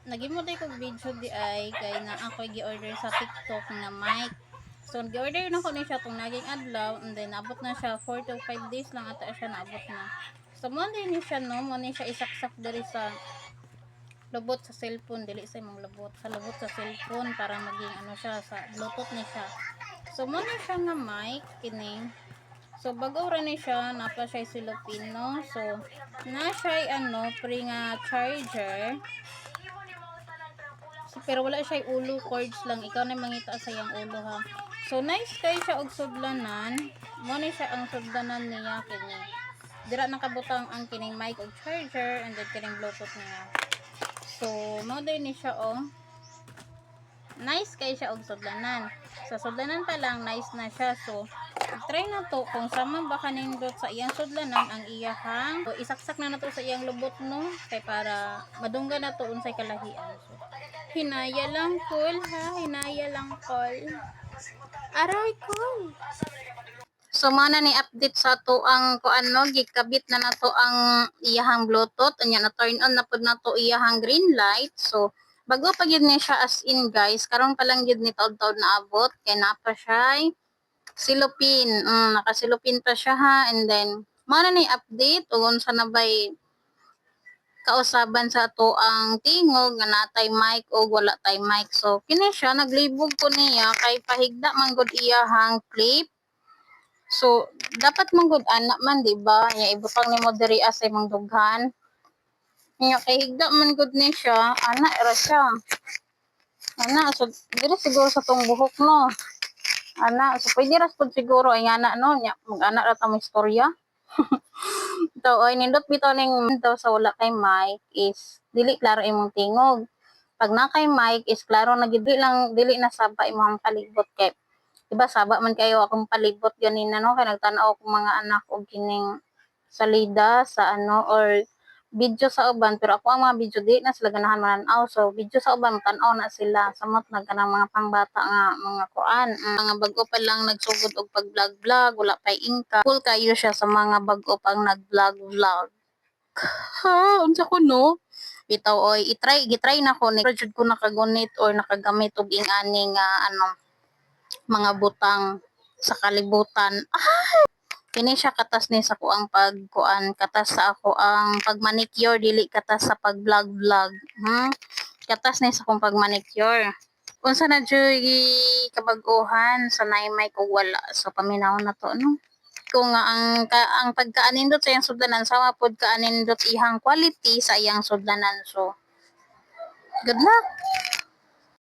nagimo day kog video di ay kay na ako gi-order sa TikTok na mic. So gi-order na ko ni siya tong naging adlaw and then abot na siya 4 to 5 days lang ata siya naabot na. So mo din ni siya no, mo ni siya isaksak diri sa lubot sa cellphone, dili sa imong lubot, sa lubot sa cellphone para maging ano siya sa Bluetooth ni siya. So mo ni siya nga mic kini. So bago ra ni siya napa siya silopino. So na siya ano pre nga charger. So, pero wala siya ulo cords lang. Ikaw na mangita sa iyang ulo ha. So nice kay siya og sudlanan. Mo ni siya ang sudlanan niya kini. Dira nakabutang ang kining mic og charger and then kining Bluetooth niya. So mo din ni siya oh. Nice kay siya og sudlanan. Sa sudlanan pa lang nice na siya. So try na to kung sama ba kanindot sa iyang sudlanan ang iyahang o isaksak na nato sa iyang lubot no kay para madungga na to unsay kalahian. So hinaya lang cool ha, hinaya lang call. Aray cool. So mo na ni update sa to ang kuan no gikabit na nato ang iyahang Bluetooth anya na turn on na pud nato iyahang green light. So bago pa gyud ni siya as in guys karon pa lang gyud ni taud-taud na abot kay napa siya silupin. Nakasilupin pa siya ha and then mo na ni update ug unsa na bay kausaban sa ato ang tingog nga natay mic o wala tay mic. So kini siya naglibog ko niya kay pahigda man gud iyahang clip. So dapat man gud ana man di ba? Ya ibutang nimo diri sa imong dughan. Nya kay higda man gud ni siya, ana ra siya. Ana so diri siguro sa tong buhok no. Ana so pwede ra pud siguro ay ana no nya mag-ana ra ta mo istorya. So, oy nindot bitaw ning daw sa wala kay mic is dili klaro imong tingog. Pag na kay mic is klaro na gid lang dili na saba imong palibot kay diba saba man kayo akong palibot ganina no kay nagtan-aw ko mga anak og kining salida sa ano or video sa uban pero ako ang mga video di na sila ganahan man-aw so video sa uban tan-aw na sila samot na kanang mga pangbata nga mga kuan mga bag-o pa lang nagsugod og pag-vlog wala pay ingka cool kayo siya sa mga bag-o pang nag-vlog ha unsa ko no bitaw oy gitry na ko ni jud ko nakagunit or nakagamit og ing-ani nga ano mga butang sa kalibutan kini siya katas ni sa kuang pagkuan katas sa ako ang pagmanicure dili katas sa pag-vlog katas ni sa kong pagmanicure unsa na joy kabag-ohan sa naimay ko wala so paminaw na to no kung nga ang pagkaanindot sa iyang sudlanan sama pod kaanindot ihang quality sa iyang sudlanan so good luck